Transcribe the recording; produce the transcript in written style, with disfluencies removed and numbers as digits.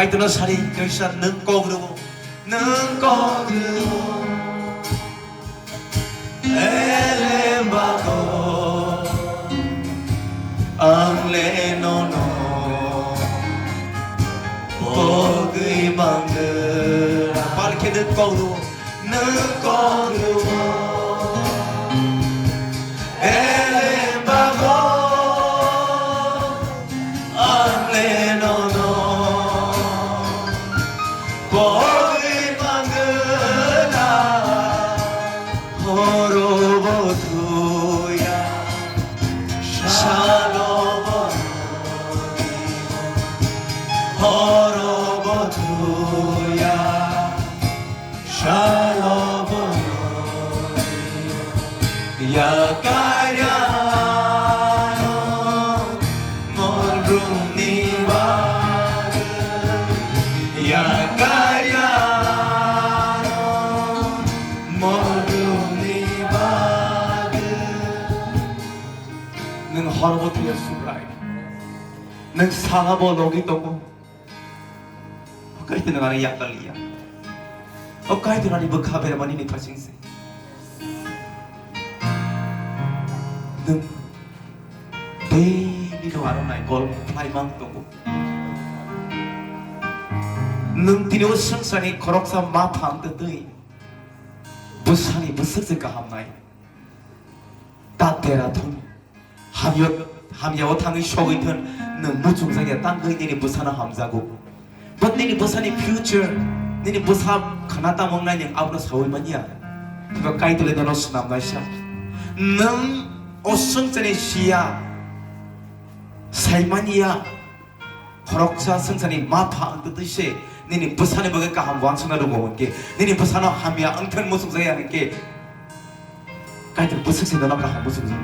Cái tôi nó xa đi cái xa nâng con được không nâng con được không em ba cô ang lẽ nó bố gửi bằng đời ba cái nâng con được không nâng con được không em ba cô ang lẽ nó Ya kayano morung ni bag Ya kayano morung ni bag Nang harbo tiya subray Nang sangabo logi tomo Kahit na nga nang yakaliya O kahit na ni bagkabera manini kasingsi 능 데일리로 알아나이 걸 파이망 동고 능 디노 승산이 거럭사 마파ang 뜨뜨이 부산이 무쓱쓱가 함나이 따테라톤 함야오 탕의 쇼이턴 능 무중상에 땅의 니니 부산아 함자고 but 니니 부산이 future 니니 부산 가나따 먹나이 ning 아우나 사월만이야 그거 까이들레 너너 수남나이샤 능 오승전의 시야 살만이야 거럭사 승산이 마파 뜻이 너네 부산에 먹을까 한 왕천하러 먹을게 너네 부산에 함이야 엉턴 무슨 소리 하는 게 까이들 무슨 소리 너나가 한 무슨 소리